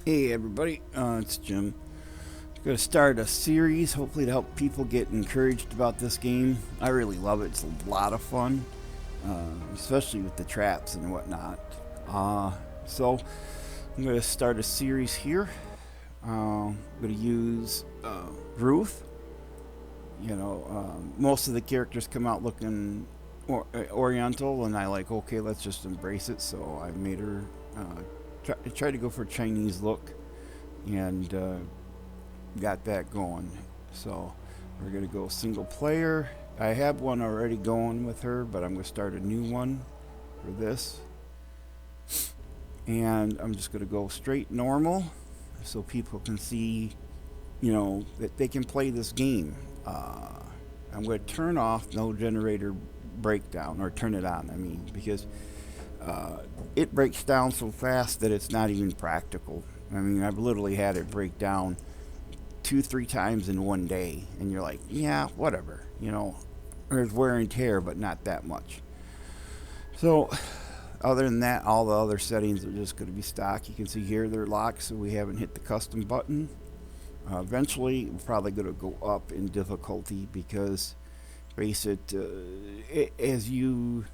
Hey everybody, it's Jim. I'm going to start a series, hopefully to help people get encouraged about this game. I really love it. It's a lot of fun, especially with the traps and whatnot. So I'm going to start a series here. I'm going to use Ruth. Most of the characters come out looking oriental, and I like, okay, let's just embrace it. So I made her try to go for a Chinese look, and got that going. So we're gonna go single player. I have one already going with her, but I'm gonna start a new one for this, and I'm just gonna go straight normal, so people can see, that they can play this game. I'm going to turn off no generator breakdown, or turn it on, I mean, because it breaks down so fast that it's not even practical. I mean, I've literally had it break down 2, 3 times in one day, and you're like, yeah, whatever. There's wear and tear, but not that much. So, other than that, all the other settings are just going to be stock. You can see here they're locked, so we haven't hit the custom button. Eventually, we're probably going to go up in difficulty because, face it, as you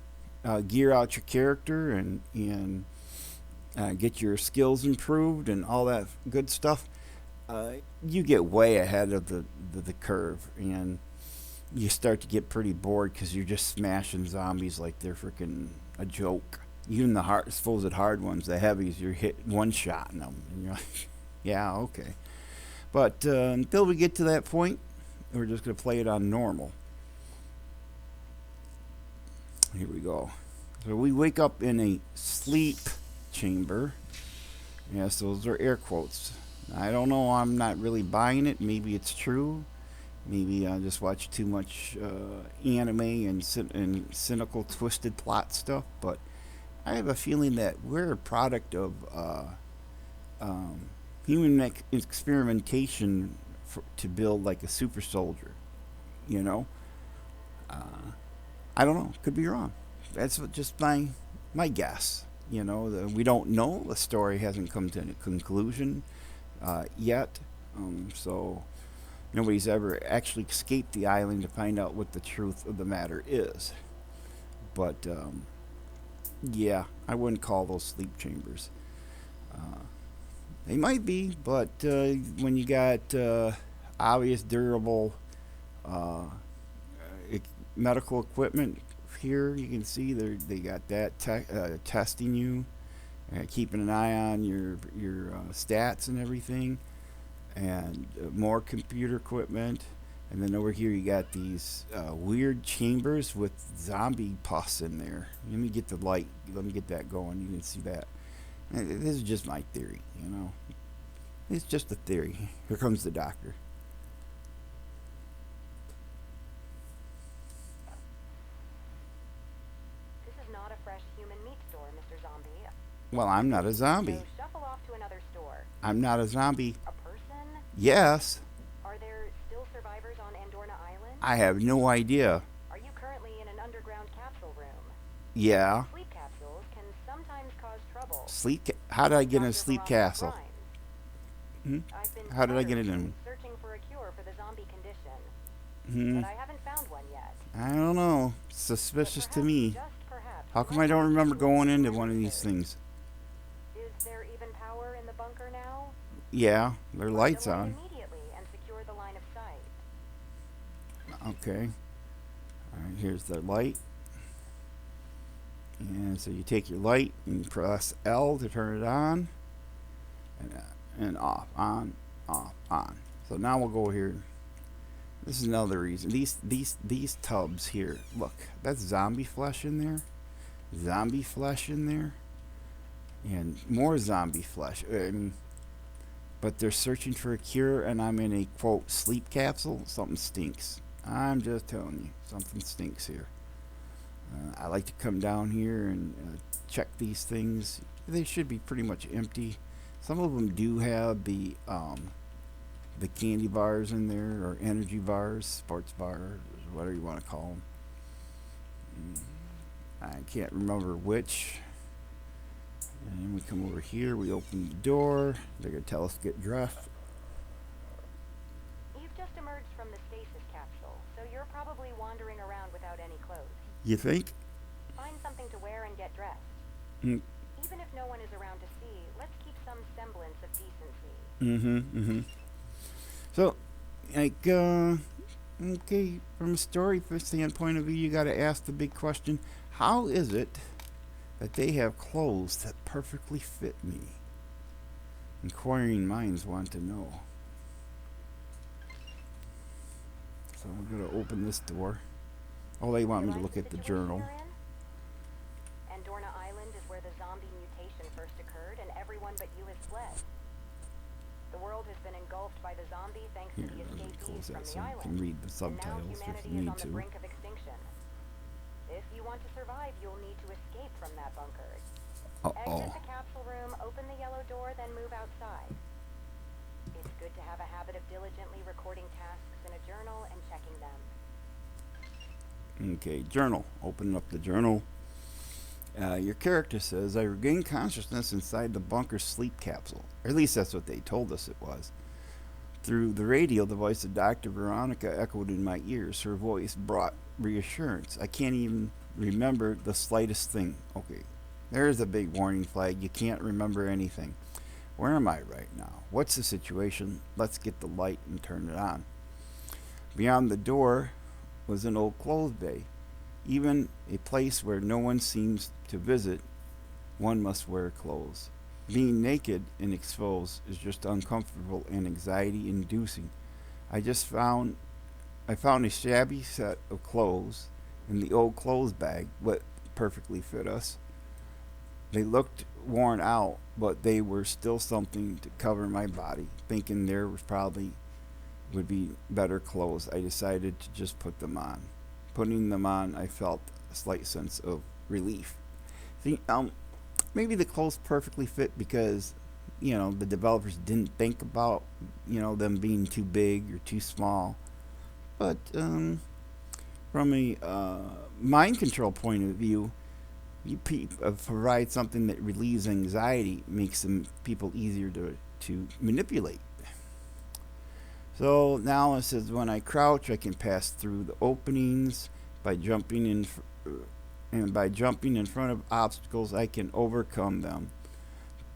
gear out your character and get your skills improved and all that good stuff, you get way ahead of the curve, and you start to get pretty bored because you're just smashing zombies like they're freaking a joke. Even the supposed hard ones, the heavies, you're hit one shot in them, and you're like, yeah, okay. But until we get to that point, we're just going to play it on normal. Here we go. So we wake up in a sleep chamber. Yes, those are air quotes. I don't know. I'm not really buying it. Maybe it's true. Maybe I just watch too much anime and cynical, twisted plot stuff. But I have a feeling that we're a product of human experimentation to build like a super soldier. You know, I don't know. Could be wrong. That's just my guess. We don't know. The story hasn't come to a conclusion yet. So nobody's ever actually escaped the island to find out what the truth of the matter is. But yeah, I wouldn't call those sleep chambers. They might be, but when you got obvious, durable uh, medical equipment here, you can see they got that testing you, keeping an eye on your stats and everything, and more computer equipment. And then over here you got these weird chambers with zombie pus in there. Let me get the light. Let me get that going. You can see that. This is just my theory, It's just a theory. Here comes the doctor. This is not a fresh human meat store, Mr. Zombie. Well, I'm not a zombie. So shuffle off to another store. I'm not a zombie. A person? Yes. Are there still survivors on Andorna Island? I have no idea. Are you currently in an underground capsule room? Yeah. Sleep capsules can sometimes cause trouble. How did I get in a Dr. sleep Veronica castle? Grimes. I've been How did I get it tired in? searching for a cure for the zombie condition, Hmm. but I haven't found one yet. I don't know. Suspicious to But me. just perhaps, How come I don't remember going into one of these things? Is there even power in the bunker now? Yeah, there are lights Alert on. immediately and secure the line of sight. Okay. Alright, here's the light. And so you take your light and press L to turn it on. And off, on, off, on. So now we'll go here. This is another reason. These tubs here. Look, that's zombie flesh in there. Zombie flesh in there. And more zombie flesh. But they're searching for a cure, and I'm in a, quote, sleep capsule. Something stinks. I'm just telling you. Something stinks here. I like to come down here and check these things. They should be pretty much empty. Some of them do have the candy bars in there, or energy bars, sports bars, whatever you want to call them. I can't remember which. And we come over here, we open the door. They're going to tell us to get dressed. You've just emerged from the stasis capsule, so you're probably wandering around without any clothes. You think? Find something to wear and get dressed. Mm, Even if no one is around to see, let's keep some semblance of decency. mm-hmm. So, like, okay, from a story standpoint of view, you got to ask the big question: how is it that they have clothes that perfectly fit me? Inquiring minds want to know. So I'm going to open this door. Oh, they want me to Realize look the at the situation journal. you're in? Andorna Island is where the zombie mutation first occurred, and everyone but you has fled. The world has been engulfed by the zombie thanks Here, to the let me escapees close from that the so I can island. read the And now subtitles if humanity you is need on the to. brink of extinction. If you want to survive, you'll need to escape from that bunker. Exit Uh-oh. the capsule room, open the yellow door, then move outside. It's good to have a habit of diligently recording tasks in a journal and checking them. Okay, journal. Open up the journal. Your character says, I regained consciousness inside the bunker sleep capsule. Or at least that's what they told us it was. Through the radio, the voice of Dr. Veronica echoed in my ears. Her voice brought reassurance. I can't even remember the slightest thing. Okay, there's a big warning flag. You can't remember anything. Where am I right now? What's the situation? Let's get the light and turn it on. Beyond the door was an old clothes bay. Even a place where no one seems to visit, one must wear clothes. Being naked and exposed is just uncomfortable and anxiety inducing. I found a shabby set of clothes in the old clothes bag, but perfectly fit us. They looked worn out, but they were still something to cover my body. Thinking there was probably would be better clothes, I decided to just put them on. Putting them on, I felt a slight sense of relief. See, maybe the clothes perfectly fit because, the developers didn't think about, them being too big or too small. But from a mind control point of view, provide something that relieves anxiety, makes them people easier to manipulate. So now it says when I crouch, I can pass through the openings by jumping in, and by jumping in front of obstacles, I can overcome them.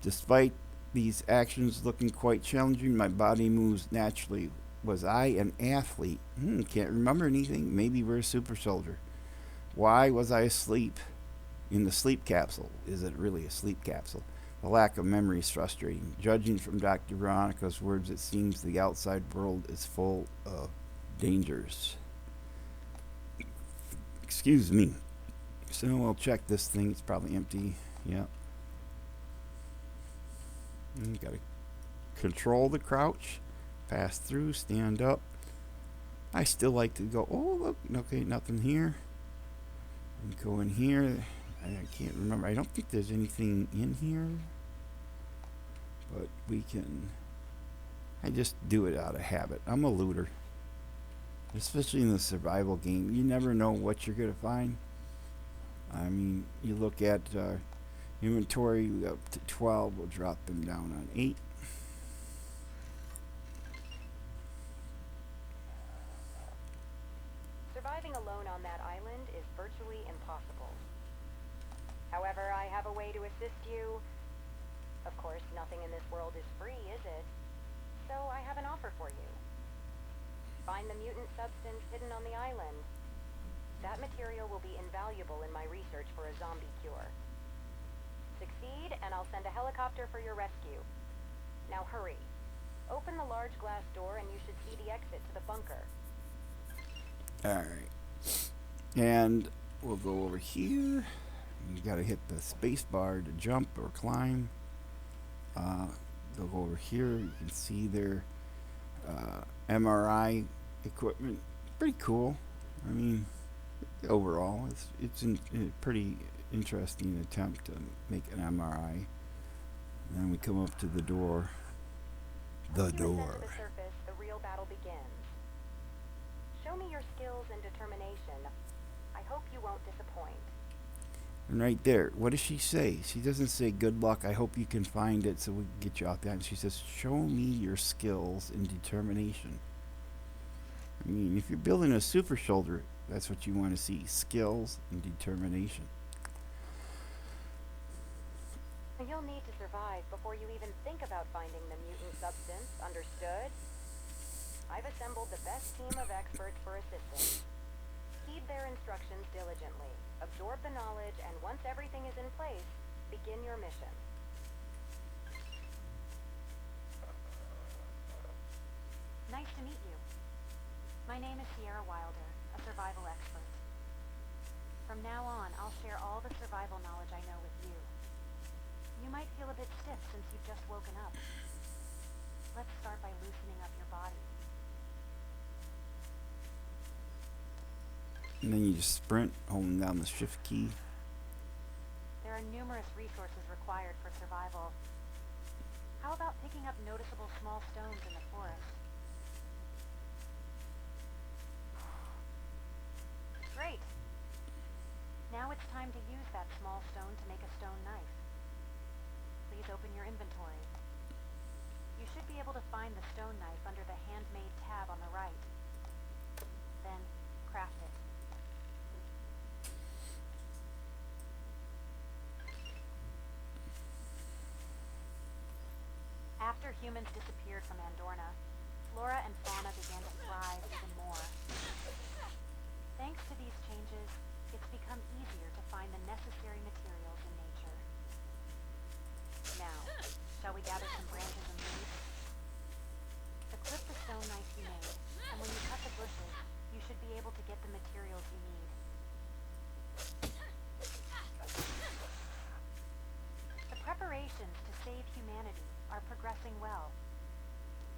Despite these actions looking quite challenging, my body moves naturally. Was I an athlete? Can't remember anything. Maybe we're a super soldier. Why was I asleep in the sleep capsule? Is it really a sleep capsule? The lack of memory is frustrating. Judging from Dr. Veronica's words, it seems the outside world is full of dangers. Excuse me. So I'll check this thing. It's probably empty. Yeah. And you gotta control the crouch, pass through, stand up. I still like to go, oh, look, okay, nothing here. And go in here. I can't remember. I don't think there's anything in here. But we can. I just do it out of habit. I'm a looter. Especially in the survival game. You never know what you're going to find. I mean, you look at inventory up to 12. We'll drop them down on 8. Surviving alone on that island is virtually impossible. However, I have a way to assist you. Of course, nothing in this world is free, is it? So I have an offer for you. Find the mutant substance hidden on the island. That material will be invaluable in my research for a zombie cure. Succeed, and I'll send a helicopter for your rescue. Now hurry. Open the large glass door and you should see the exit to the bunker. Alright. And we'll go over here. You gotta hit the space bar to jump or climb. They'll go over here. You can see their MRI equipment. Pretty cool. I mean, overall, it's a pretty interesting attempt to make an MRI. And then we come up to the door. The Once you ascend door. to the surface, the real battle begins. Show me your skills and determination. I hope you won't disappoint. And right there, what does she say? She doesn't say, good luck, I hope you can find it so we can get you off the island. She says, show me your skills and determination. I mean, if you're building a super soldier, that's what you want to see, skills and determination. You'll need to survive before you even think about finding the mutant substance, understood? I've assembled the best team of experts for assistance. Heed their instructions diligently, absorb the knowledge, and once everything is in place, begin your mission. Nice to meet you. My name is Sierra Wilder, a survival expert. From now on, I'll share all the survival knowledge I know with you. You might feel a bit stiff since you've just woken up. Let's start by loosening up your body. And then you just sprint, holding down the shift key. There are numerous resources required for survival. How about picking up noticeable small stones in the forest? Great! Now it's time to use that small stone to make a stone knife. Please open your inventory. You should be able to find the stone knife under the handmade tab on the right. Then, craft it. After humans disappeared from Andorna, flora and fauna began to thrive even more. Thanks to these changes, it's become easier to find the necessary materials in nature. Now, shall we gather some branches and leaves? Equip the stone knife you made, and when you cut the bushes, you should be able to get the materials you need. The preparations to save humanity are progressing well.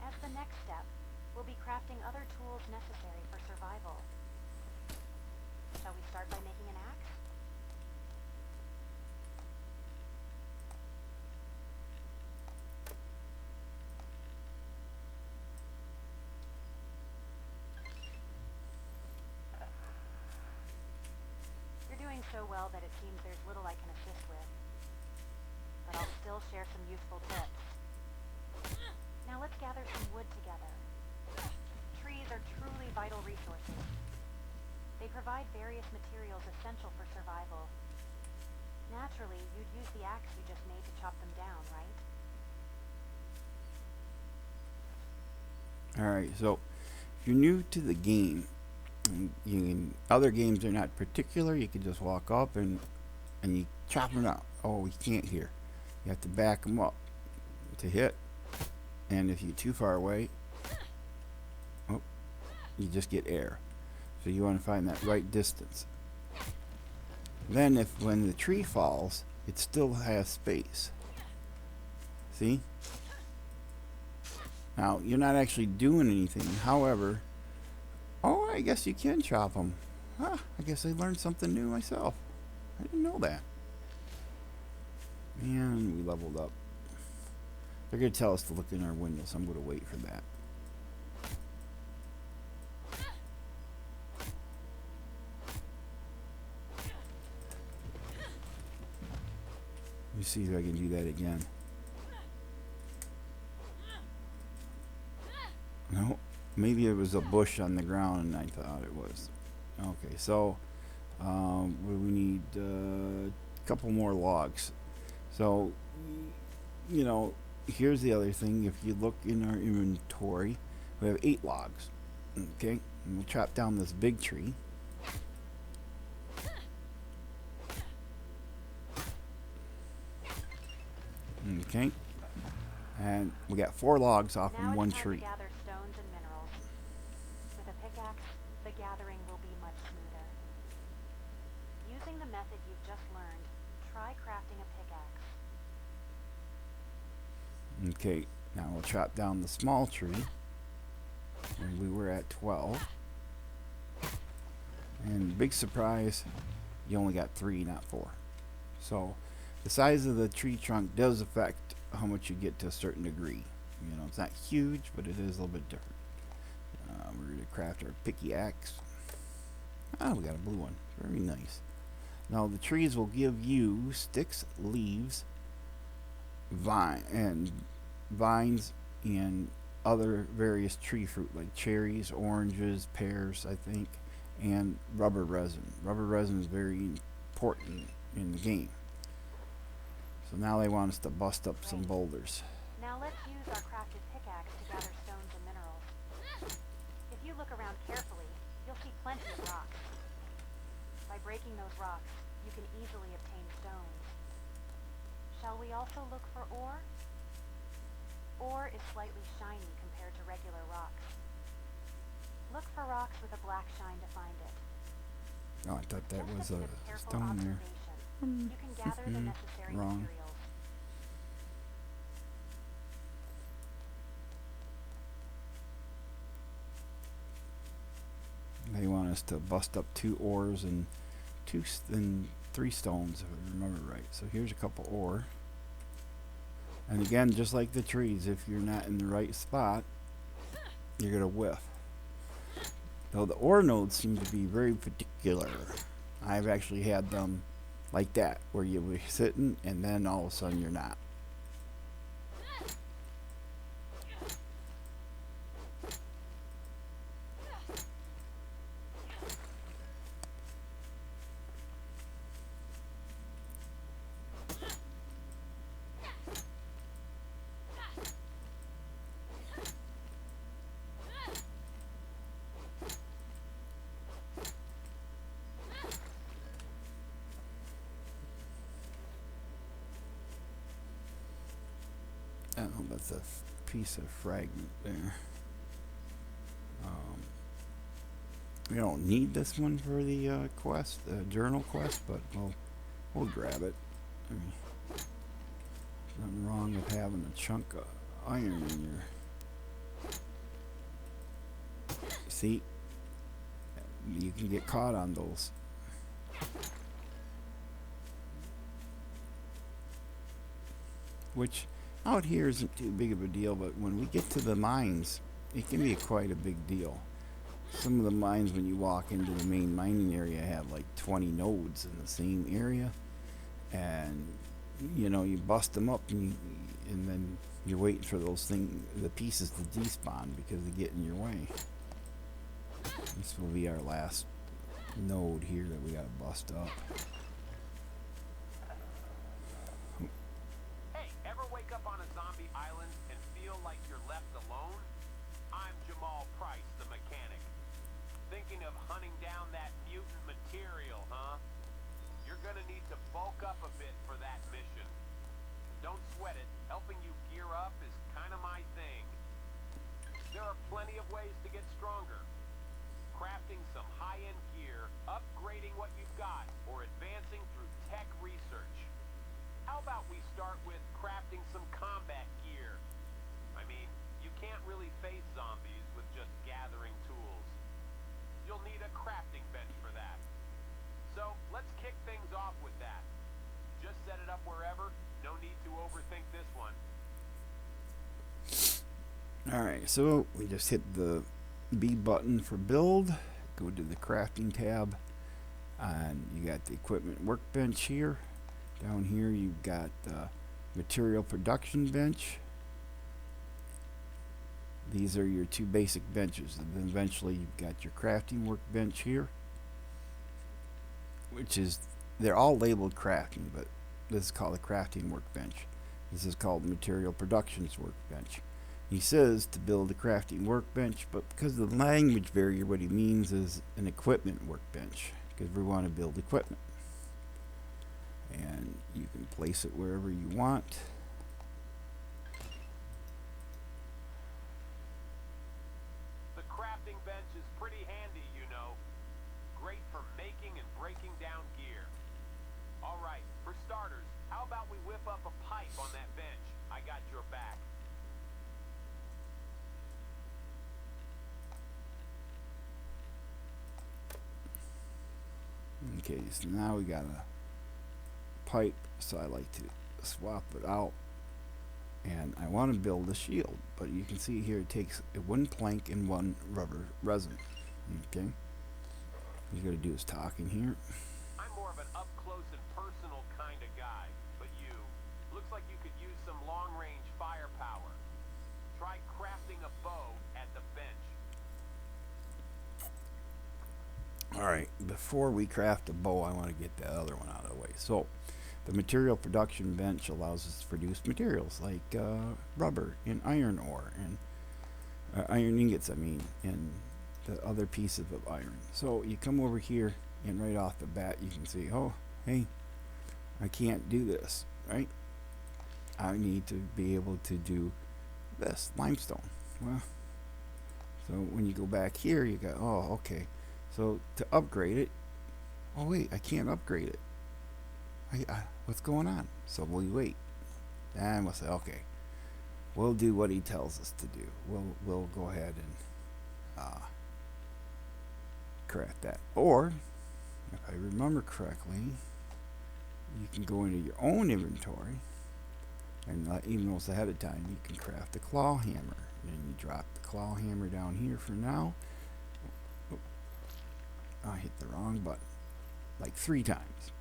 As the next step, we'll be crafting other tools necessary for survival. Shall we start by making an axe? You're doing so well that it seems there's little I can assist with. But I'll still share some useful tips. Now let's gather some wood together. Trees are truly vital resources. They provide various materials essential for survival. Naturally, you'd use the axe you just made to chop them down, right? Alright, so if you're new to the game, other games are not particular. You can just walk up and you chop them out. Oh, you can't here. You have to back them up to hit. And if you're too far away, oh, you just get air. So you want to find that right distance. Then when the tree falls, it still has space. See? Now, you're not actually doing anything. However, oh, I guess you can chop them. Ah, I guess I learned something new myself. I didn't know that. And we leveled up. They're going to tell us to look in our window, so I'm going to wait for that. Let me see if I can do that again. No, maybe it was a bush on the ground and I thought it was. Okay, so we need a couple more logs. So, you know, here's the other thing. If you look in our inventory, we have 8 logs. Okay, and we'll chop down this big tree. Okay, and we got 4 logs off Now in one it's time tree. to gather stones and minerals. With a pickaxe, the gathering will be much smoother. Using the method you've just learned, try crafting a pickaxe. Okay, now we'll chop down the small tree. And we were at 12. And big surprise, you only got 3, not 4. So the size of the tree trunk does affect how much you get to a certain degree. You know, it's not huge, but it is a little bit different. We're going to craft our picky axe. Ah, we got a blue one. Very nice. Now the trees will give you sticks, leaves, vines, and other various tree fruit like cherries, oranges, pears, I think, and rubber resin. Rubber resin is very important in the game. So now they want us to bust up some boulders. Now let's use our crafted pickaxe to gather stones and minerals. If you look around carefully, you'll see plenty of rocks. By breaking those rocks, you can easily obtain stones. Shall we also look for ore? Ore is slightly shiny compared to regular rocks. Look for rocks with a black shine to find it. Oh, I thought that was Just a a bit of careful stone there. observation, you can gather the necessary Wrong. materials. They want us to bust up 2 ores and 3 stones, if I remember right. So here's a couple ore. And again, just like the trees, if you're not in the right spot, you're gonna whiff. Though the ore nodes seem to be very particular. I've actually had them like that, where you were sitting and then all of a sudden you're not. I don't know, that's a piece of fragment there. We don't need this one for the quest, the journal quest, but we'll grab it. I mean, nothing wrong with having a chunk of iron in your. See, you can get caught on those. Which out here isn't too big of a deal, but when we get to the mines, it can be quite a big deal. Some of the mines, when you walk into the main mining area, have like 20 nodes in the same area, and you know, you bust them up, and then you're waiting for the pieces to despawn because they get in your way. This will be our last node here that we gotta bust up. Hey, ever wake up on a zombie island and feel like you're left alone? I'm Jamal Price, the mechanic. Thinking of hunting down that mutant material, huh? You're gonna need to bulk up a bit for that mission. Don't sweat it. Helping you gear up is kind of my thing. There are plenty of ways to get stronger. Crafting some high-end gear, upgrading what you've got, or advancing through tech research. How about we start with crafting some combat gear? I mean, you can't really face zombies with just gathering tools. You'll need a crafting bench for that. So, let's kick things off with that. Just set it up wherever. No need to overthink this one. Alright, so we just hit the B button for build. Go to the crafting tab. And you got the equipment workbench here. Down here you've got the material production bench. These are your 2 basic benches. And then eventually you've got your crafting workbench here. Which is, they're all labeled crafting, but this is called a crafting workbench. This is called material productions workbench. He says to build a crafting workbench, but because of the language barrier, what he means is an equipment workbench, because we want to build equipment. And you can place it wherever you want. The crafting bench is pretty handy, you know. Great for making and breaking down gear. Alright, for starters, how about we whip up a pipe on that bench? I got your back. Okay, so now we got a pipe, so I like to swap it out. And I want to build a shield, but you can see here it takes 1 plank and 1 rubber resin. Okay, you got to do is talking here. I'm more of an up-close Alright, before we craft a bow, I want to get that other one out of the way. So, the material production bench allows us to produce materials like rubber and iron ore and iron ingots, and the other pieces of iron. So you come over here and right off the bat you can see, oh, hey, I can't do this, right? I need to be able to do this, limestone. Well, so when you go back here, you go, oh, okay. So to upgrade it, oh wait, I can't upgrade it. What's going on? So we wait. And we'll say, okay, we'll do what he tells us to do. We'll go ahead and craft that. Or, if I remember correctly, you can go into your own inventory, and even though it's ahead of time, you can craft a claw hammer. And you drop the claw hammer down here for now. I hit the wrong button, like 3 times.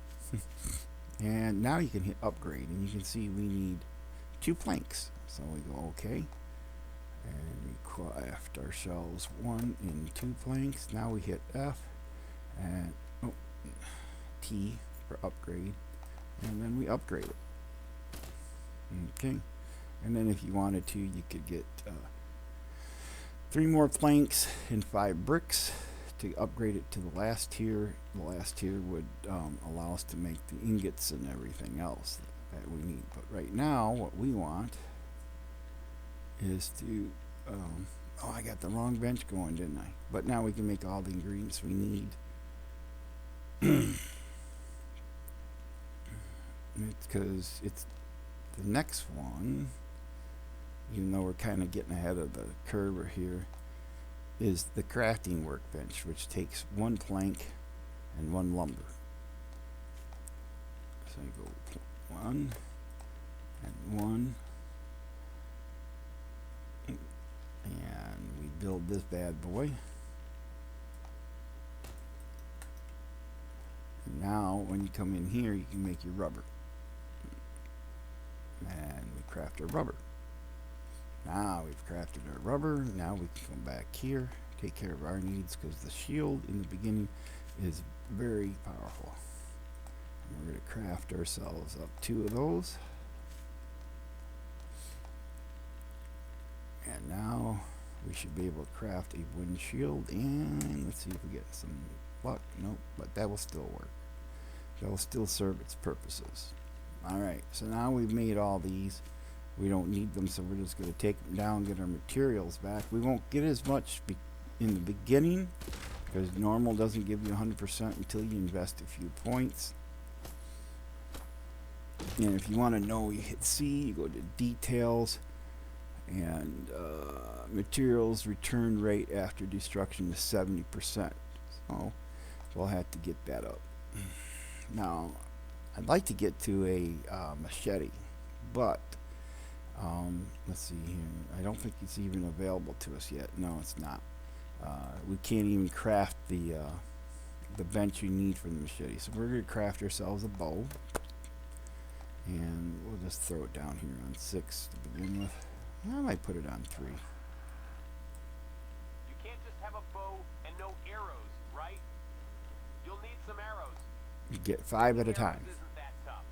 And now you can hit upgrade, and you can see we need 2 planks. So we go okay, and we craft ourselves 1 and 2 planks. Now we hit F and T for upgrade, and then we upgrade it. Okay, and then if you wanted to, you could get 3 more planks and 5 bricks to upgrade it to the last tier. The last tier would allow us to make the ingots and everything else that we need. But right now, what we want is to oh, I got the wrong bench going, didn't I? But now we can make all the ingredients we need. It's because it's the next one, even though we're kind of getting ahead of the curve here, is the crafting workbench, which takes 1 plank and 1 lumber. So you go 1 and 1, and we build this bad boy. And now when you come in here, you can make your rubber, and we craft our rubber. Now we've crafted our rubber. Now we can come back here, take care of our needs, because the shield in the beginning is very powerful. And we're going to craft ourselves up 2 of those. And now we should be able to craft a wooden shield. And let's see if we get some luck. Nope, but that will still work. That will still serve its purposes. Alright, so now we've made all these. We don't need them, so we're just going to take them down, get our materials back. We won't get as much in the beginning, because normal doesn't give you 100% until you invest a few points. And if you want to know, you hit C, you go to details, and materials return rate after destruction is 70%. So we'll have to get that up. Now, I'd like to get to a machete, but let's see here. I don't think it's even available to us yet. No, it's not. We can't even craft the bench you need for the machete. So we're going to craft ourselves a bow, and we'll just throw it down here on 6 to begin with. I might put it on 3. You can't just have a bow and no arrows, right? You'll need some arrows. You get 5 at a time. Isn't that tough?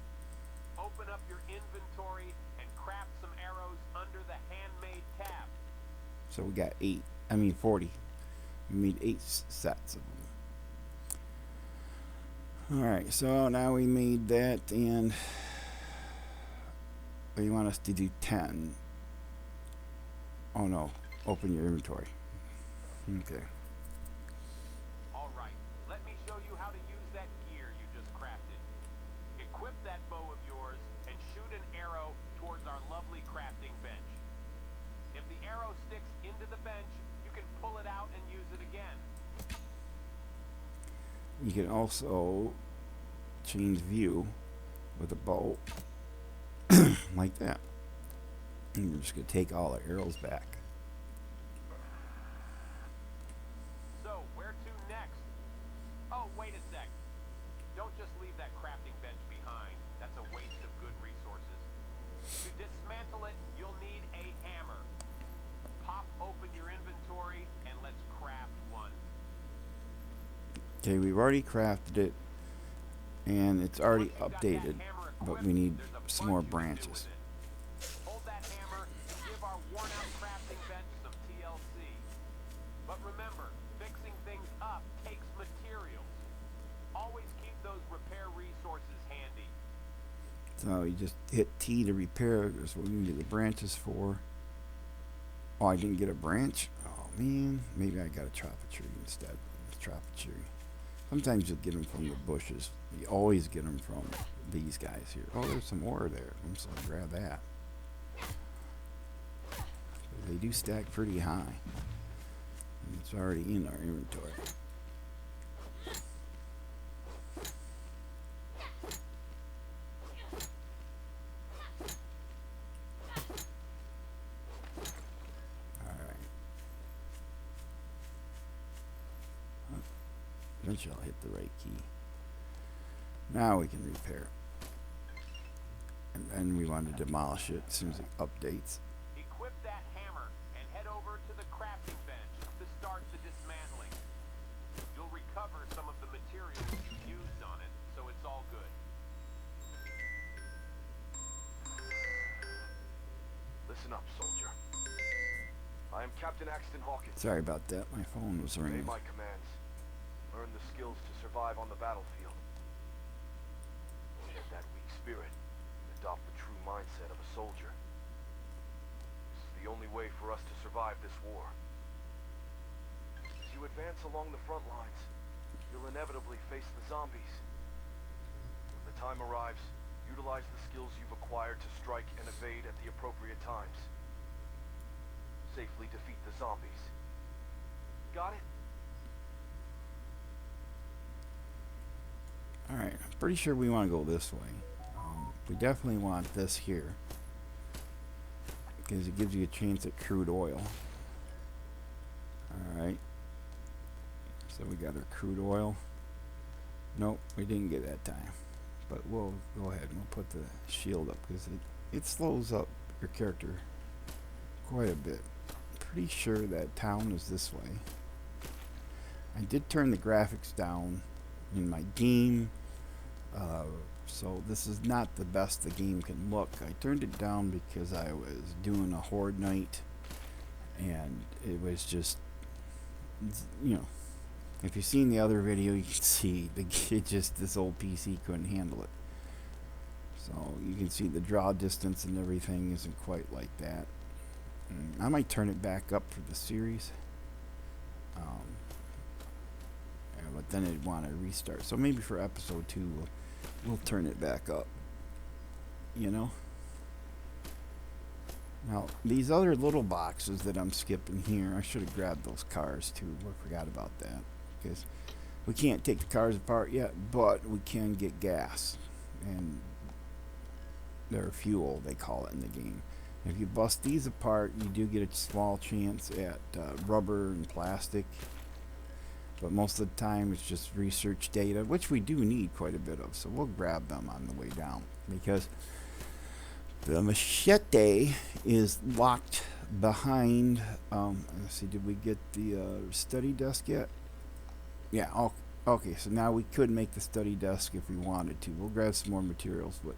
Open up your inventory and craft some arrows under the handmade tab. So we got 40. We made 8 sets of them. Alright, so now we made that, and you want us to do 10. Oh no, open your inventory. Okay. Alright, let me show you how to use that gear you just crafted. Equip that bow of yours and shoot an arrow towards our lovely crafting bench. If the arrow sticks into the bench, you can pull it out and use it again. You can also change view with a bow like that. And we're just going to take all the arrows back. So, where to next? Oh, wait a sec. Don't just leave that crafting bench behind. That's a waste of good resources. To dismantle it, you'll need a hammer. Pop open your inventory and let's craft one. Okay, we've already crafted it, and it's already Once you got that updated, hammer but equipped, we need there's a some bunch more you can do with branches. it. Hold that hammer and give our worn-out crafting bench some TLC. But remember, fixing things up takes materials. Always keep those repair resources handy. So you just hit T to repair. That's what we need the branches for. Oh, I didn't get a branch? Oh, man. Maybe I got to chop a tree instead. Let's chop a tree. Sometimes you'll get them from the bushes. You always get them from these guys here. Oh, there's some ore there. I'm just going to grab that. They do stack pretty high. And it's already in our inventory. Eventually I'll hit the right key. Now we can repair. And then we want to demolish it as soon as it updates. Equip that hammer and head over to the crafting bench to start the dismantling. You'll recover some of the materials you used on it, so it's all good. Listen up, soldier. I am Captain Axton Hawkins. Sorry about that. My phone was Obey ringing. my commands. Learn the skills to survive on the battlefield. Shed that weak spirit and adopt the true mindset of a soldier. This is the only way for us to survive this war. As you advance along the front lines, you'll inevitably face the zombies. When the time arrives, utilize the skills you've acquired to strike and evade at the appropriate times. Safely defeat the zombies. Got it? Alright, I'm pretty sure we want to go this way. We definitely want this here, because it gives you a chance at crude oil. Alright. So we got our crude oil. Nope, we didn't get that time. But we'll go ahead and we'll put the shield up, because it slows up your character quite a bit. Pretty sure that town is this way. I did turn the graphics down in my game, so this is not the best the game can look. I turned it down because I was doing a horde night, and it was just, you know, if you've seen the other video, you can see this old PC couldn't handle it. So you can see the draw distance and everything isn't quite like that. And I might turn it back up for the series. But then it'd want to restart. So maybe for episode 2, we'll turn it back up. You know? Now, these other little boxes that I'm skipping here, I should have grabbed those cars too. I forgot about that. Because we can't take the cars apart yet, but we can get gas. And they're fuel, they call it in the game. If you bust these apart, you do get a small chance at rubber and plastic. But most of the time it's just research data, which we do need quite a bit of. So we'll grab them on the way down. Because the machete is locked behind... let's see, did we get the study desk yet? Yeah, okay, so now we could make the study desk if we wanted to. We'll grab some more materials, but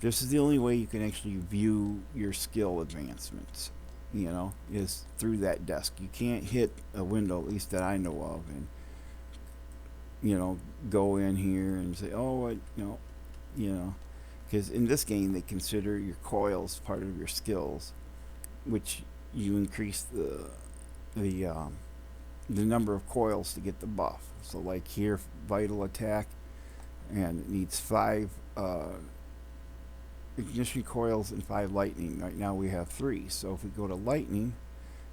this is the only way you can actually view your skill advancements, you know, is through that desk. You can't hit a window, at least that I know of, and, you know, go in here and say, oh, you know, because in this game they consider your coils part of your skills, which you increase the number of coils to get the buff. So like here, vital attack, and it needs 5 ignition coils and 5 lightning. Right now we have 3. So if we go to lightning,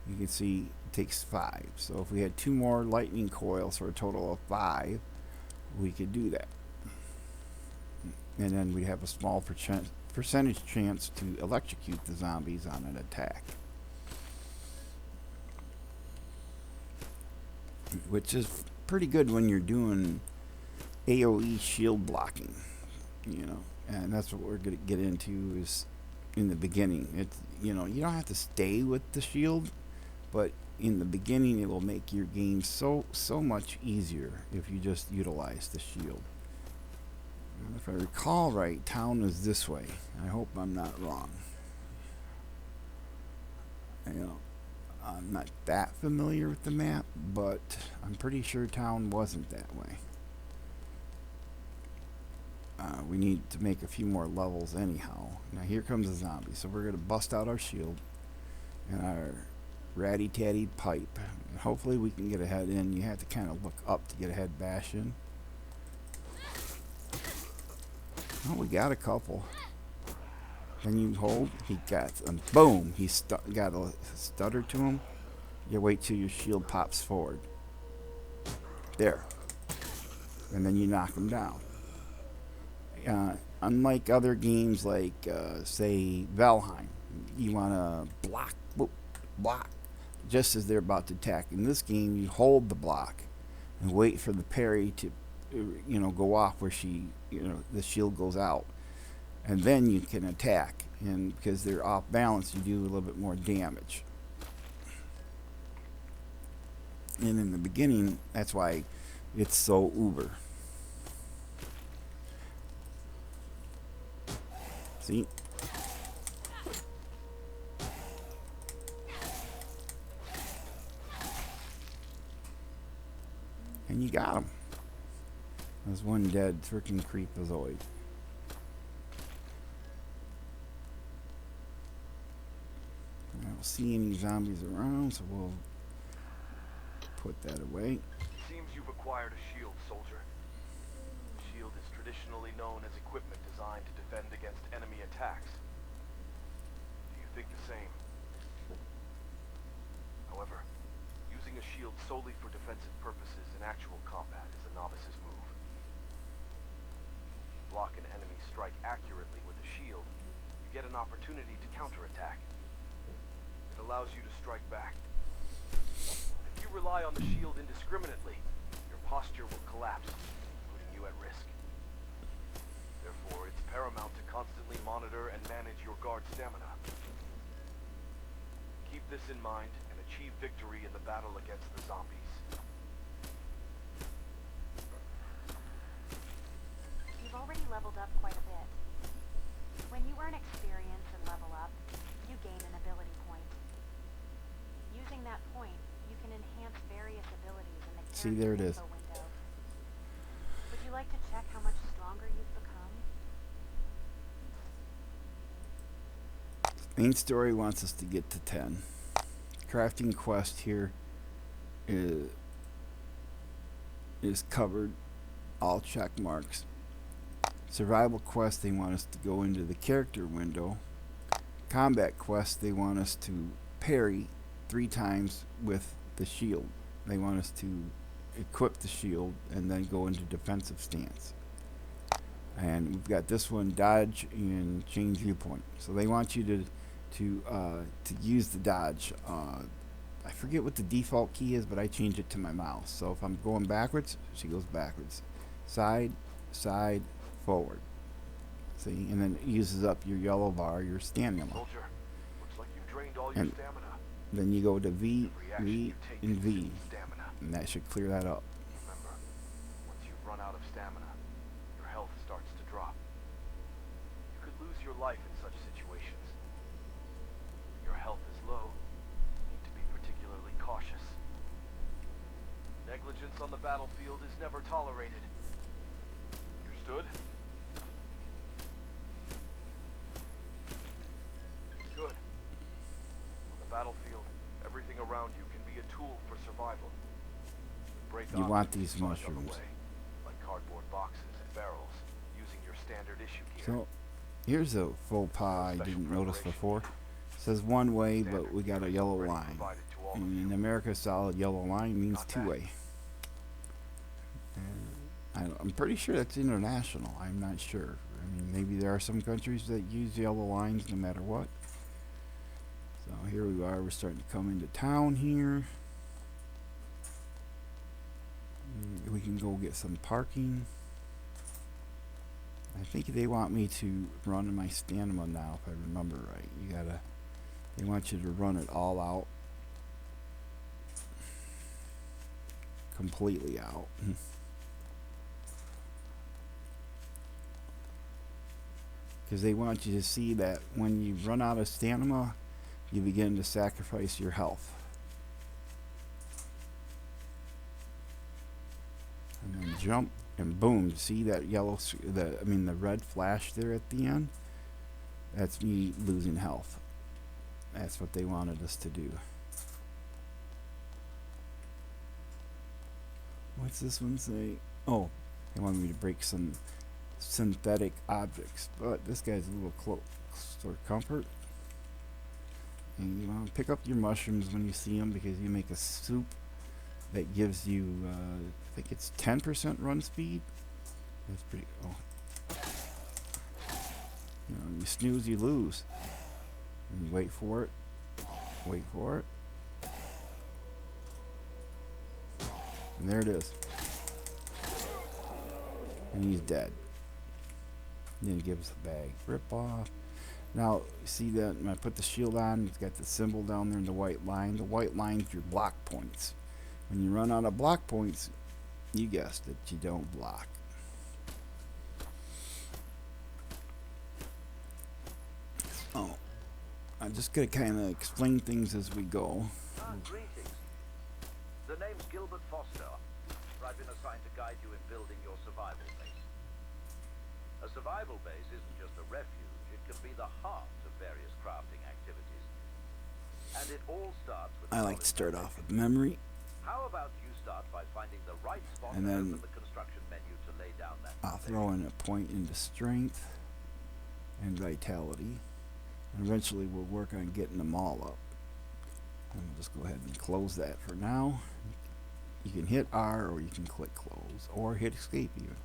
you can see it takes 5. So if we had 2 more lightning coils for a total of 5, we could do that. And then we have a small percentage chance to electrocute the zombies on an attack, which is pretty good when you're doing AoE shield blocking, you know. And that's what we're going to get into is in the beginning. It's, you know, you don't have to stay with the shield, but in the beginning, it will make your game so much easier if you just utilize the shield. And if I recall right, town is this way. I hope I'm not wrong. You know, I'm not that familiar with the map, but I'm pretty sure town wasn't that way. We need to make a few more levels anyhow. Now here comes a zombie, so we're going to bust out our shield and our ratty-tatty pipe. And hopefully we can get a head in. You have to kind of look up to get a head bash in. Oh, we got a couple. Then you hold, he got, and boom, he got a stutter to him. You wait till your shield pops forward. There. And then you knock him down. Unlike other games like, say, Valheim, you want to block, whoop, block, just as they're about to attack. In this game, you hold the block and wait for the parry to, go off where the shield goes out. And then you can attack. And because they're off balance, you do a little bit more damage. And in the beginning, that's why it's so uber. See? And you got him. There's one dead freaking creepazoid. I don't see any zombies around, so we'll put that away. Seems you've acquired a shield, soldier. The shield is traditionally known as equipment designed to defend against enemy attacks. Do you think the same? However, using a shield solely for defensive purposes in actual combat is a novice's move. Block an enemy strike accurately with a shield, you get an opportunity to counterattack. It allows you to strike back. If you rely on the shield indiscriminately, your posture will collapse, putting you at risk. Therefore, it's paramount to constantly monitor and manage your guard stamina. Keep this in mind and achieve victory in the battle against the zombies. You've already leveled up quite a bit. When you earn experience and level up, you gain an ability point. Using that point, you can enhance various abilities in the character See, there it is. info window. Would you like to check how much stronger you've become? Main story wants us to get to 10. Crafting quest here is covered, all check marks. Survival quest, they want us to go into the character window. Combat quest, they want us to parry 3 times with the shield. They want us to equip the shield and then go into defensive stance. And we've got this one, dodge and change viewpoint. So they want you to use the dodge. I forget what the default key is, but I change it to my mouse. So if I'm going backwards, she goes backwards. Side, side, forward. See, and then it uses up your yellow bar, your stamina. Soldier, looks like you've drained all your And stamina. then you go to V, Every action V, you take and V, consumes stamina. and that should clear that up. Remember, once you've run out of stamina, your health starts to drop. You could lose your life in such situations. Your health is low. You need to be particularly cautious. Negligence on the battlefield is never tolerated. Understood? Good. On the battlefield, everything around you can be a tool for survival. Break You want objects these you find on the mushrooms. way, like cardboard boxes and barrels, using your standard issue gear. So here's a faux pas I didn't notice before. It says one way, but we got a yellow line. And in America, solid yellow line means two-way. I'm pretty sure that's international. I'm not sure. I mean, maybe there are some countries that use yellow lines no matter what. So here we are. We're starting to come into town here. We can go get some parking. I think they want me to run my stamina now, if I remember right. They want you to run it all out. completely out. Because they want you to see that when you run out of stamina, you begin to sacrifice your health. And then jump, and boom, see that yellow, the red flash there at the end? That's me losing health. That's what they wanted us to do. What's this one say? Oh, they wanted me to break some synthetic objects, but this guy's a little close for comfort. And you want to pick up your mushrooms when you see them, because you make a soup that gives you, I think it's 10% run speed. That's pretty. Oh, you know, you snooze, you lose. And you wait for it. Wait for it. And there it is. And he's dead. And then he gives the bag. Rip off. Now, see that when I put the shield on, it's got the symbol down there in the white line. The white line's your block points. When you run out of block points, you guessed it, you don't block. Oh, I'm just going to kind of explain things as we go. Greetings. The name's Gilbert Foster. I've been assigned to guide you in building your survival base. A survival base isn't just a refuge, it can be the heart of various crafting activities. And it all starts with I like to start off with memory. How about you start by finding the right spot And and then open the construction menu to lay down that I'll foundation. throw in a point into strength and vitality. And eventually we'll work on getting them all up. And we'll just go ahead and close that for now. You can hit R, or you can click close, or hit escape even.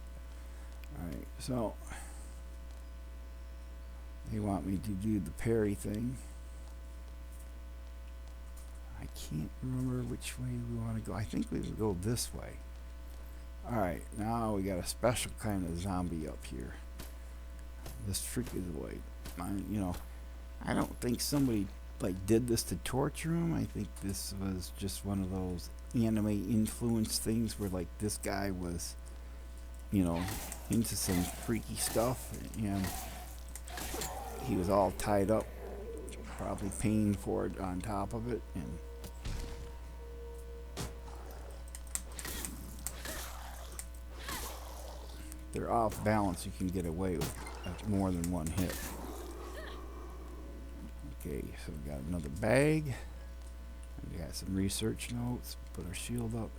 Alright, so they want me to do the parry thing. I can't remember which way we want to go. I think we would go this way. Alright, now we got a special kind of zombie up here. This freakazoid. I don't think somebody did this to torture him. I think this was just one of those anime influenced things where this guy was, into some freaky stuff, and he was all tied up, probably paying for it on top of it, and they're off balance. You can get away with more than one hit. Okay, so we got another bag. We got some research notes. Put our shield up.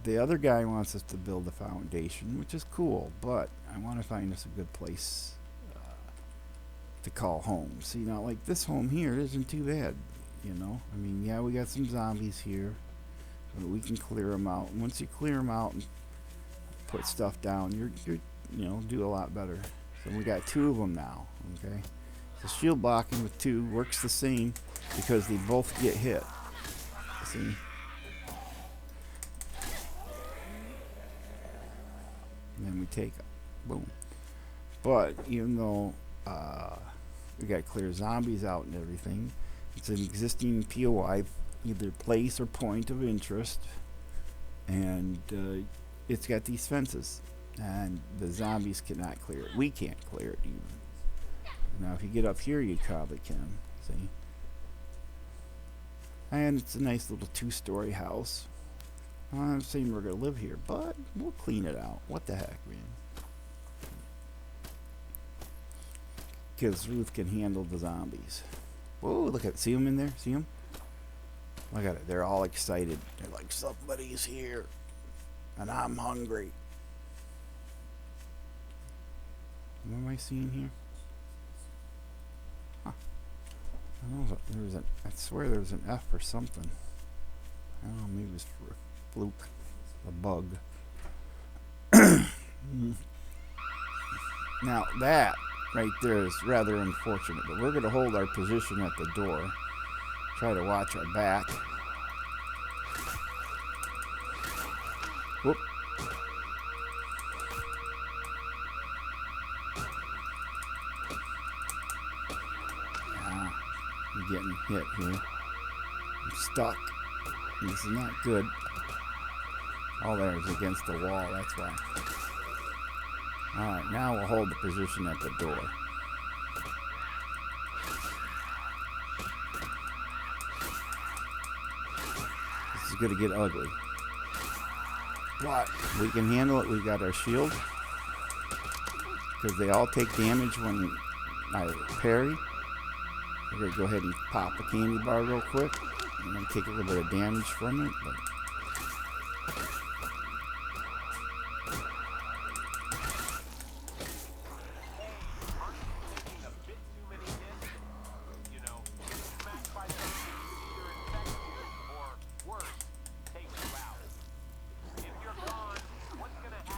The other guy wants us to build a foundation, which is cool, but I want to find us a good place to call home. See, now, this home here isn't too bad, yeah, we got some zombies here, but we can clear them out. And once you clear them out and put stuff down, you're do a lot better. So we got 2 of them now, okay? So shield blocking with 2 works the same because they both get hit. See? And then we take them. Boom. But even though we got clear zombies out and everything, it's an existing POI, either place or point of interest, and it's got these fences, and the zombies cannot clear it. We can't clear it even. Now, if you get up here, you probably can. See? And it's a nice little 2-story house. I'm not saying we're going to live here, but we'll clean it out. What the heck, man? Because Ruth can handle the zombies. Whoa, look at it. See them in there? See them? Look at it. They're all excited. They're like, somebody's here. And I'm hungry. What am I seeing here? Huh. I swear there was an F or something. I don't know, maybe it was for a fluke. A bug. Now that right there is rather unfortunate, but we're going to hold our position at the door. Try to watch our back. Whoop. I'm getting hit here. I'm stuck. This is not good. All there is against the wall, that's why. Alright, now we'll hold the position at the door. This is going to get ugly. But we can handle it. We got our shield. Because they all take damage when I parry. We're going to go ahead and pop a candy bar real quick. I'm going to take a little bit of damage from it. But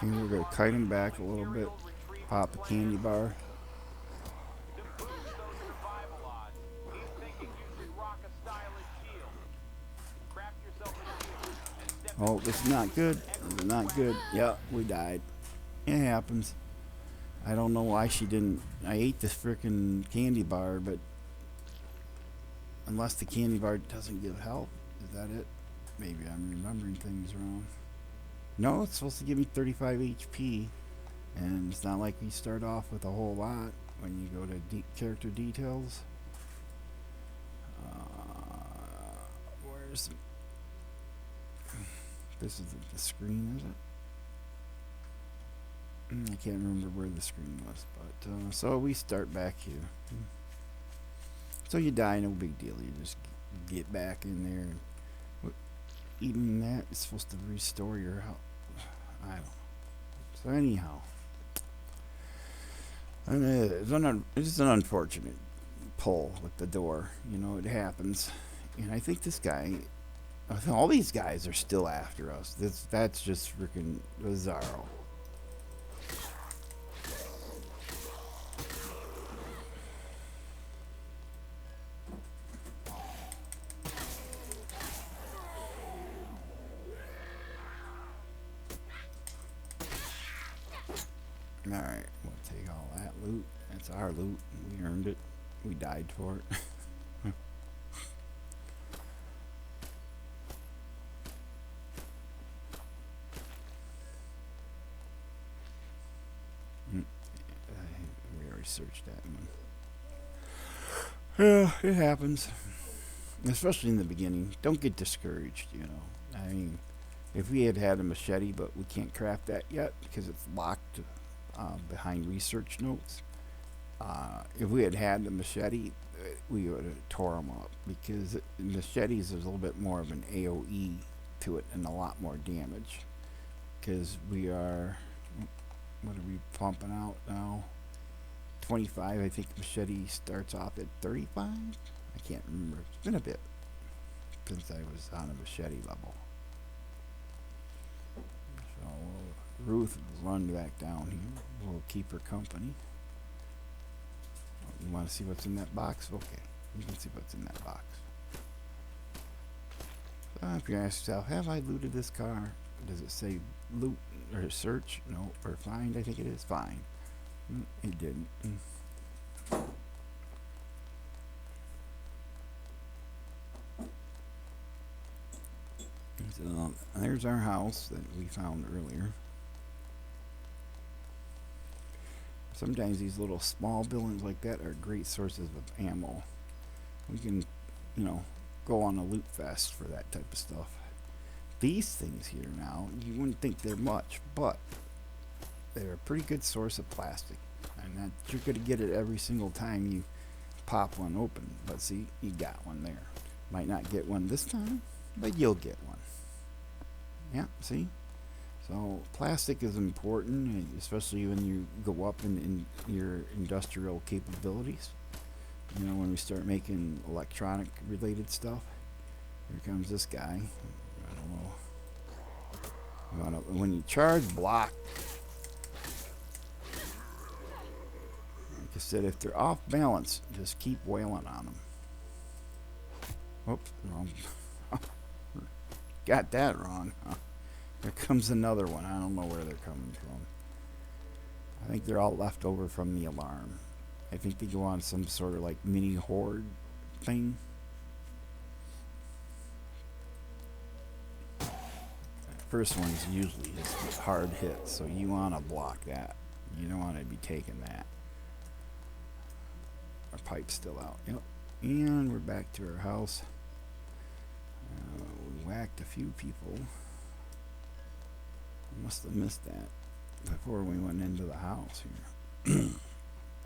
and we're going to kite him back a little bit. Pop a candy bar. Oh, this is not good. This is not good. Yeah, we died. It happens. I don't know why she didn't. I ate this freaking candy bar, but unless the candy bar doesn't give health, is that it? Maybe I'm remembering things wrong. No, it's supposed to give me 35 HP, and it's not like we start off with a whole lot when you go to character details. Where's this? Is the screen, is it? I can't remember where the screen was, but so we start back here. So you die, no big deal. You just get back in there. And even that is supposed to restore your health. I don't know. So anyhow, it's an unfortunate pull with the door. You know, it happens. And I think this guy, all these guys are still after us. That's just freaking bizarro. Alright, we'll take all that loot. That's our loot. We earned it. We died for it. We already searched that one. Yeah, it happens. Especially in the beginning. Don't get discouraged, you know. I mean, if we had a machete, but we can't craft that yet because it's locked behind research notes. If we had the machete, we would have tore them up because machetes is a little bit more of an AOE to it and a lot more damage. Because we are, what are we pumping out now? 25. I think machete starts off at 35. I can't remember. It's been a bit since I was on a machete level. So Ruth will run back down here. We'll keep her company. You want to see what's in that box? Okay, you can see what's in that box. So if you ask yourself, have I looted this car? Does it say loot or search? No, or find? I think it is find. It didn't. So there's our house that we found earlier. Sometimes these little small buildings like that are great sources of ammo. We can, you know, go on a loot fest for that type of stuff. These things here now, you wouldn't think they're much, but they're a pretty good source of plastic. And that you're going to get it every single time you pop one open. But see, you got one there. Might not get one this time, but you'll get one. Yeah, see? So plastic is important, especially when you go up in your industrial capabilities. You know, when we start making electronic related stuff. Here comes this guy. I don't know. When you charge block, like I said, if they're off balance, just keep wailing on them. Oops, wrong. Got that wrong. Huh? Here comes another one. I don't know where they're coming from. I think they're all left over from the alarm. I think they go on some sort of like mini horde thing. First one's usually his hard hit, so you want to block that. You don't want to be taking that. Our pipe's still out. Yep. And we're back to our house. We whacked a few people. I must have missed that before we went into the house here.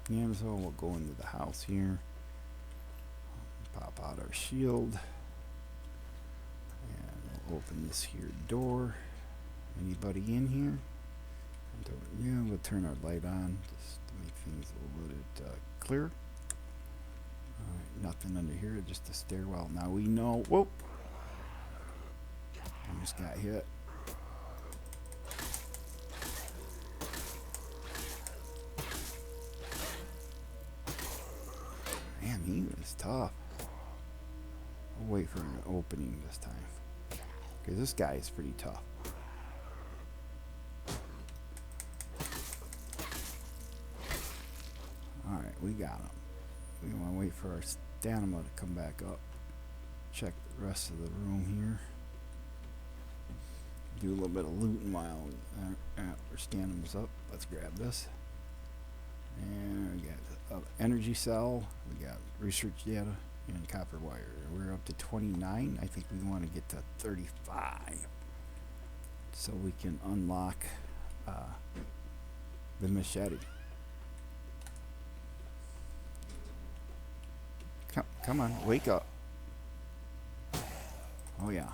Yeah, so we'll go into the house here. Pop out our shield. And we'll open this here door. Anybody in here? Yeah, we'll turn our light on just to make things a little bit clearer. Alright, nothing under here, just a stairwell. Now we know. Whoop! I just got hit. Man, he was tough. I'll wait for an opening this time. Because this guy is pretty tough. Alright, we got him. We want to wait for our stamina to come back up. Check the rest of the room here. Do a little bit of looting while our stamina's up. Let's grab this. And we got an energy cell. We got research data and copper wire. We're up to 29. I think we want to get to 35. So we can unlock the machete. Come on, wake up. Oh yeah.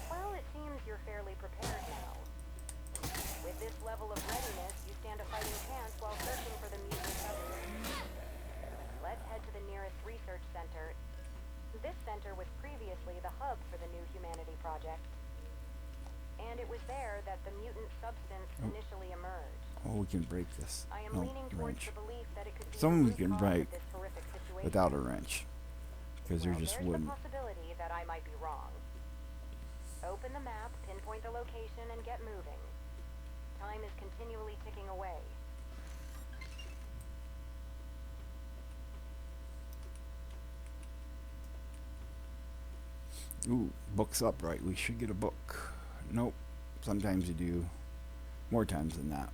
Well, it seems you're fairly prepared now. With this level of readiness, you stand a fighting chance while searching for the mutant substance. Let's head to the nearest research center. This center was previously the hub for the New Humanity Project. And it was there that the mutant substance initially emerged. Oh, we can break this. I am leaning towards wrench. the belief that it could be Some of the them can root cause of break this horrific situation. without a wrench. Because they're Well, just there's wooden. the possibility that I might be wrong. Open the map, pinpoint the location, and get moving. Time is continually ticking away. Ooh, book's up, right? We should get a book. Nope. Sometimes you do. More times than not.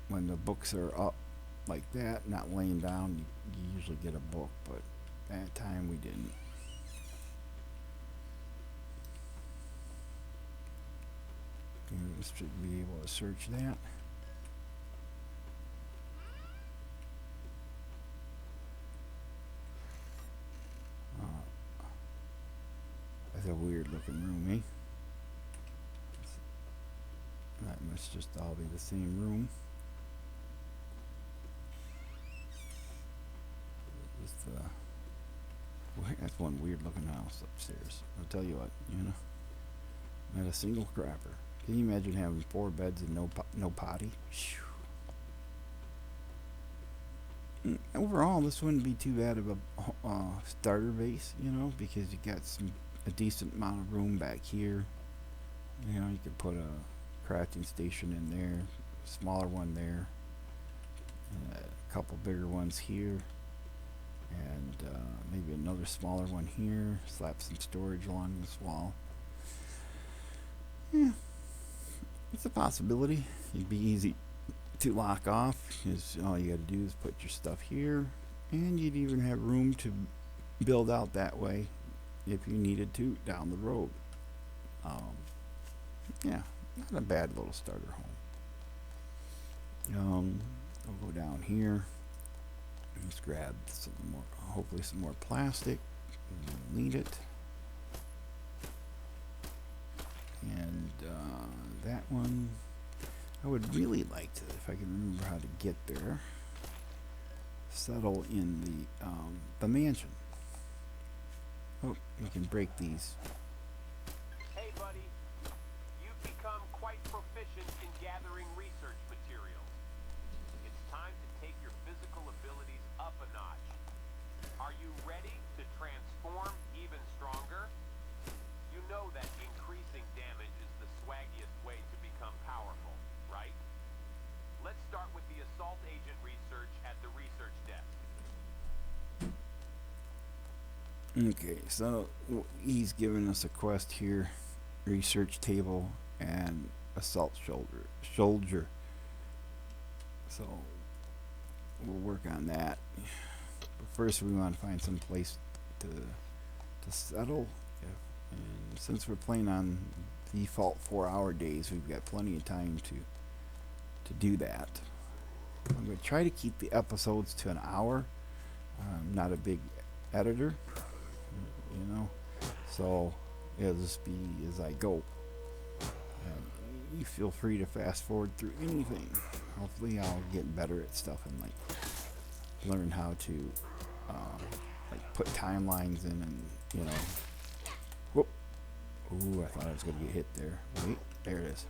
When the books are up like that, not laying down, you usually get a book. But that time we didn't. We should be able to search that. That's a weird looking room, eh? That must just all be the same room. Just, that's one weird looking house upstairs. I'll tell you what, you know. Not a single crapper. Can you imagine having 4 beds and no potty? Overall, this wouldn't be too bad of a starter base, you know, because you got a decent amount of room back here. You know, you could put a crafting station in there, a smaller one there, a couple bigger ones here, and maybe another smaller one here. Slap some storage along this wall. Yeah, it's a possibility. It'd be easy to lock off, because all you got to do is put your stuff here, and you'd even have room to build out that way if you needed to down the road. Yeah, not a bad little starter home. We'll go down here. Let's grab some more, hopefully some more plastic. We'll need it. And that one, I would really like to, if I can remember how to get there, settle in the mansion. Oh, we can break these. Hey, buddy. You've become quite proficient in gathering research materials. It's time to take your physical abilities up a notch. Are you ready to transform even stronger? You know that increasing damage is the swaggiest way to become powerful, right? Let's start with the assault agent research at the research desk. Okay, so he's giving us a quest here: research table and assault soldier. So we'll work on that. But first, we want to find some place to settle. And since we're playing on default 4-hour days, we've got plenty of time to do that. I'm going to try to keep the episodes to an hour. I'm not a big editor, you know, so it'll just be as I go. You feel free to fast forward through anything. Hopefully I'll get better at stuff and like learn how to like put timelines in, and you know. Whoop. Ooh, I thought I was going to get hit there. Wait, there it is.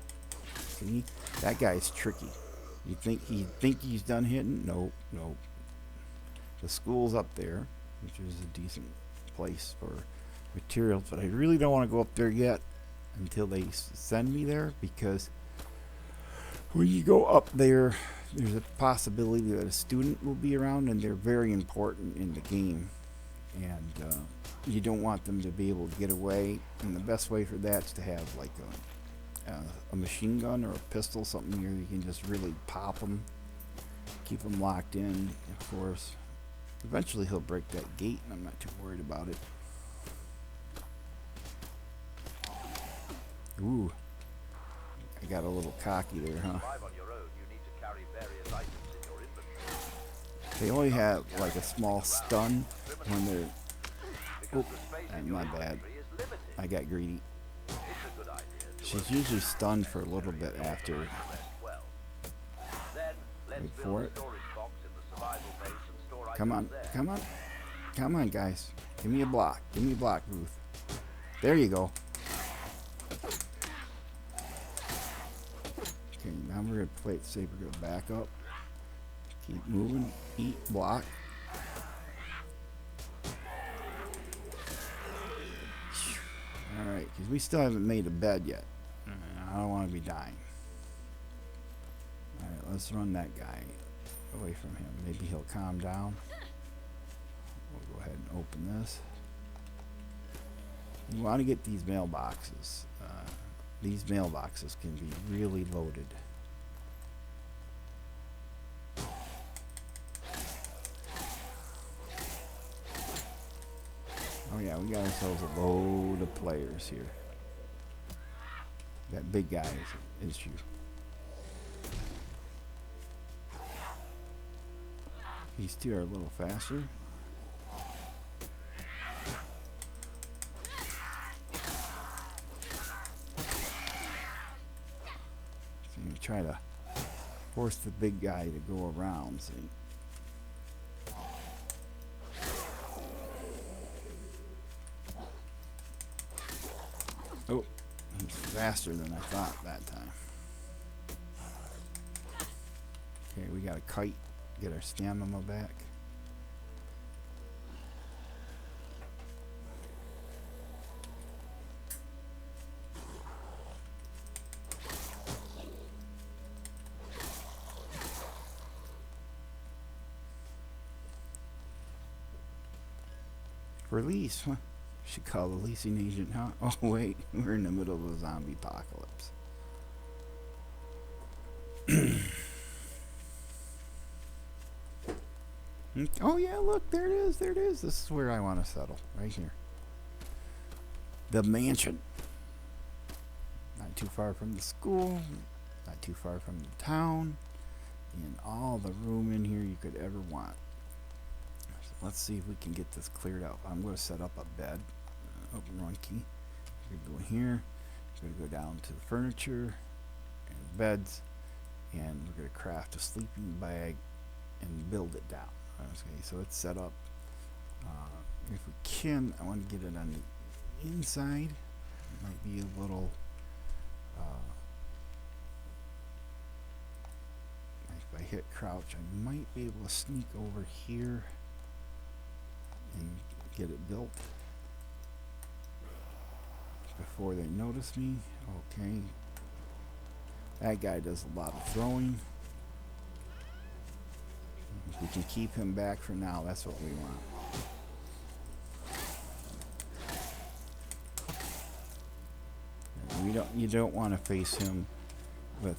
See, that guy's tricky. You think he's done hitting? Nope, nope. The school's up there, which is a decent place for materials, but I really don't want to go up there yet until they send me there, because when you go up there, there's a possibility that a student will be around, and they're very important in the game, and you don't want them to be able to get away, and the best way for that is to have like a machine gun or a pistol, something here you can just really pop them, keep them locked in. Of course, eventually he'll break that gate, and I'm not too worried about it. Ooh, I got a little cocky there, huh? They only have like a small stun when they're... Oh, my bad. I got greedy. She's usually stunned for a little bit after. Wait for it. Come on, come on. Come on, guys. Give me a block. Give me a block, Ruth. There you go. Okay, now we're going to play it safe. We're going to back up. Keep moving. Eat, block. Alright, because we still haven't made a bed yet. I don't want to be dying. Alright, let's run that guy away from him. Maybe he'll calm down. We'll go ahead and open this. You want to get these mailboxes. These mailboxes can be really loaded. Oh yeah, we got ourselves a load of players here. That big guy is an issue. These two are a little faster. So you try to force the big guy to go around, see. Oh, he's faster than I thought that time. Okay, we got a kite. Get our stamina back. Release, huh? Should call the leasing agent, huh? Oh wait, we're in the middle of a zombie apocalypse. Oh yeah, look, there it is, there it is. This is where I want to settle, right here. The mansion. Not too far from the school, not too far from the town, and all the room in here you could ever want. So let's see if we can get this cleared out. I'm going to set up a bed. Open run key. We're going to go here. We're going to go down to the furniture and beds, and we're going to craft a sleeping bag and build it down. Okay, so it's set up. If we can, I want to get it on the inside. It might be a little. If I hit crouch, I might be able to sneak over here and get it built before they notice me. Okay. That guy does a lot of throwing. If we can keep him back for now, that's what we want. You don't want to face him with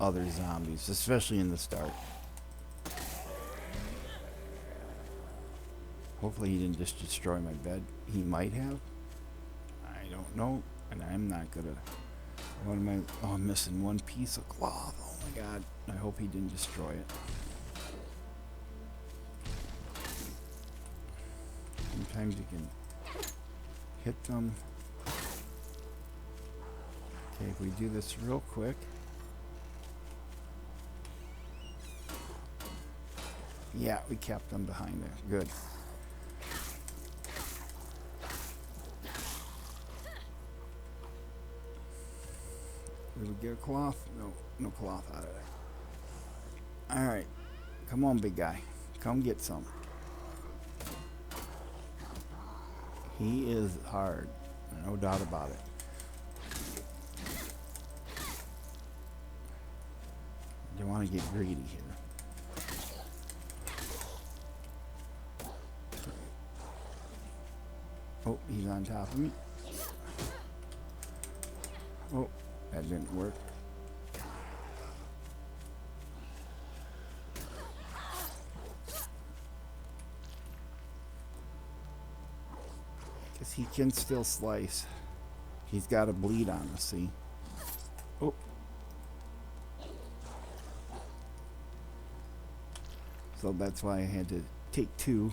other zombies, especially in the start. Hopefully he didn't just destroy my bed. He might have. I don't know, and I'm not gonna. What am I? Oh, I'm missing one piece of cloth. Oh my god! I hope he didn't destroy it. Sometimes you can hit them. Okay, if we do this real quick. Yeah, we kept them behind there. Good. Did we get a cloth? No, no cloth out of there. Alright. Come on, big guy. Come get some. He is hard. No doubt about it. You want to get greedy here. Oh, he's on top of me. Oh, that didn't work. Guess he can still slice. He's got to bleed on us, see? Oh. So that's why I had to take two.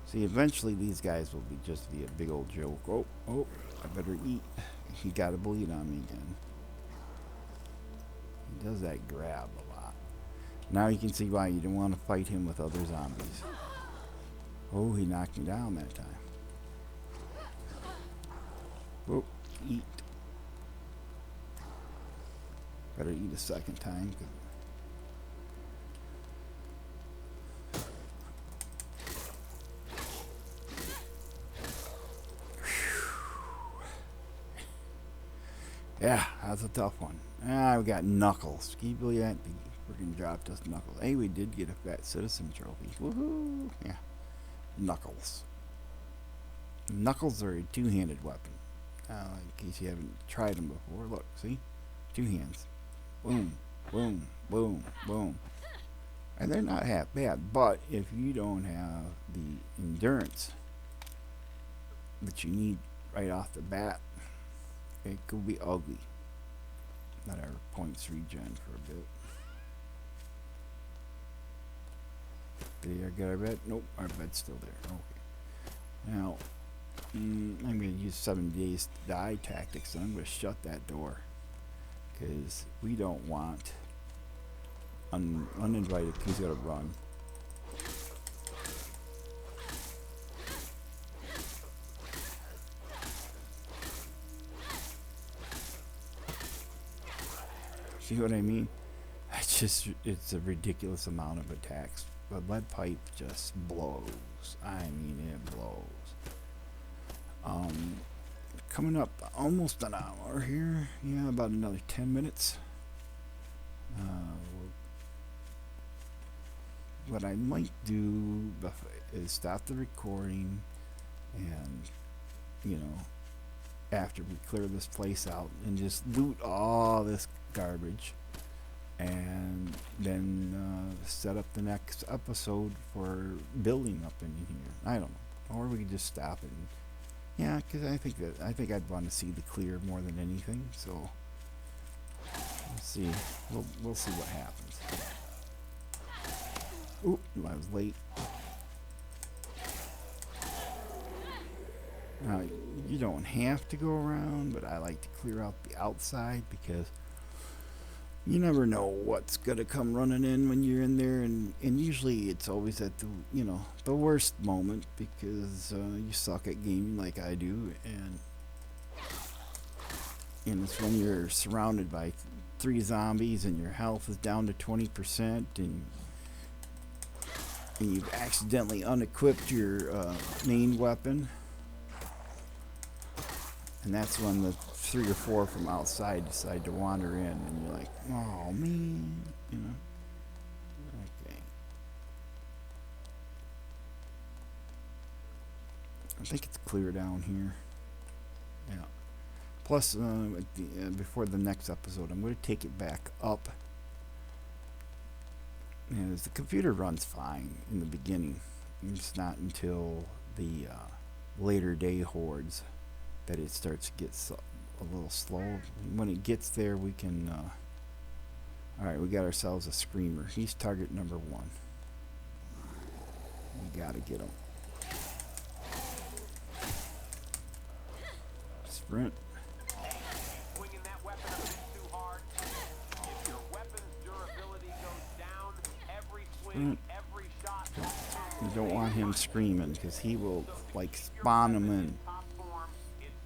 See, eventually these guys will be just be a big old joke. Oh, oh, I better eat. He got to bleed on me again. He does that grab a lot. Now you can see why you don't want to fight him with other zombies. Oh, he knocked me down that time. Oh, eat. Better eat a second time. Yeah, that's a tough one. Ah, we got Knuckles. Can you believe that? They freaking dropped us Knuckles. Hey, we did get a Fat Citizen trophy. Woohoo! Yeah. Knuckles. Knuckles are a two-handed weapon. In case you haven't tried them before. Look, see? Two hands. Boom, boom, boom, boom. And they're not half bad, but if you don't have the endurance that you need right off the bat, it could be ugly. Let our points regen for a bit. Did I get our bed? Nope, our bed's still there. Okay. Now, I'm going to use 7 days to die tactics, and I'm going to shut that door. Because we don't want uninvited. He's got to run. See what I mean? It's a ridiculous amount of attacks. The lead pipe just blows. I mean, it blows. Coming up almost an hour here. Yeah, about another 10 minutes. What I might do is stop the recording and, you know, after we clear this place out and just loot all this garbage and then set up the next episode for building up in here. I don't know. Or we could just stop it. And, yeah, because I think I'd want to see the clear more than anything. So let's see. We'll see what happens. Oop, I was late. Now, you don't have to go around, but I like to clear out the outside because You never know what's gonna come running in when you're in there, and usually it's always at the the worst moment because you suck at gaming like I do, and it's when you're surrounded by three zombies and your health is down to 20% and you've accidentally unequipped your main weapon, and that's when the three or four from outside decide to wander in, and you're like, oh man, Okay. I think it's clear down here. Yeah. Plus, before the next episode, I'm going to take it back up. As the computer runs fine in the beginning. It's not until the later day hordes that it starts to get a little slow. When it gets there, we can... Alright, we got ourselves a screamer. He's target number 1. We gotta get him. Sprint. Swinging that weapon a bit too hard. If your weapon's durability goes down, every swing, every shot. You don't want him screaming because he will like spawn them in.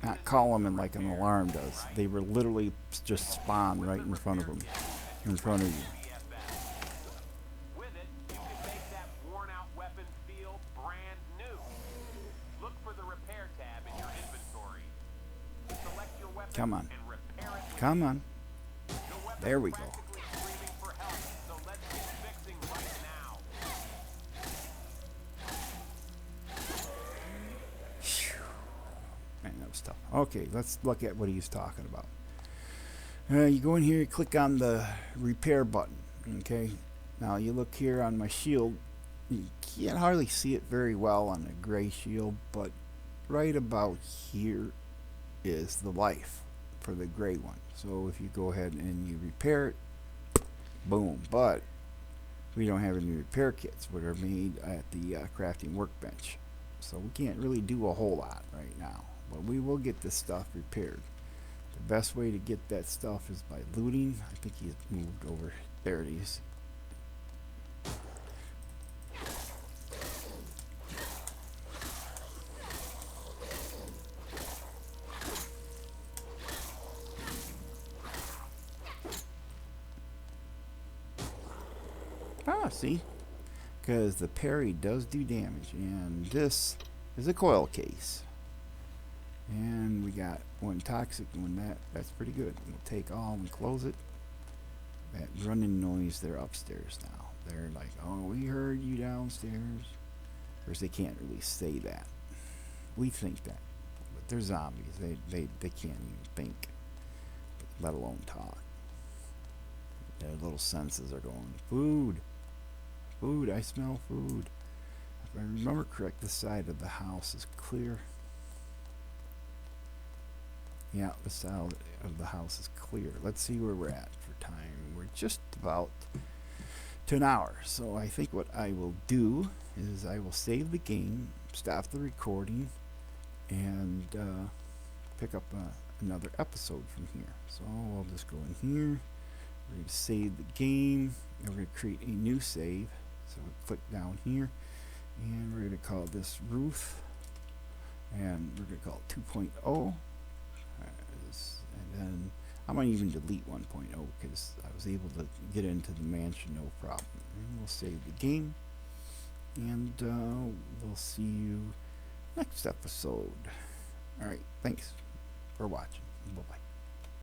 Not call them in like an alarm does. They were literally just spawn right in front of him. In front of you. With it, you can make that worn-out weapon feel brand new. Look for the repair tab in your inventory. Select your weapon Come on. and repair it. Come on. Your weapon's There we go. practically screaming for help, so let's get fixing right now. Man, that was tough. Okay, let's look at what he's talking about. You go in here, click on the repair button. Okay, now you look here on my shield. You can't hardly see it very well on a gray shield, but right about here is the life for the gray one. So if you go ahead and you repair it, boom. But we don't have any repair kits, which are made at the crafting workbench. So we can't really do a whole lot right now. But we will get this stuff repaired. The best way to get that stuff is by looting. I think he's moved over. There it is. Ah, see? Because the parry does do damage. And this is a coil case. And we got one toxic one. That's pretty good. We'll take all and close it. That running noise, they're upstairs now. They're like, oh, we heard you downstairs. Of course, they can't really say that. We think that. But they're zombies. They can't even think, let alone talk. Their little senses are going, food. Food, I smell food. If I remember correct, this side of the house is clear. Yeah, the side of the house is clear. Let's see where we're at for time. We're just about to an hour. So I think what I will do is I will save the game, stop the recording, and pick up another episode from here. So I'll just go in here. We're going to save the game, and we're going to create a new save. So we'll click down here, and we're going to call this Ruth, and we're going to call it 2.0. And then I might even delete 1.0 because I was able to get into the mansion no problem. And we'll save the game, and we'll see you next episode. Alright, thanks for watching. Bye-bye.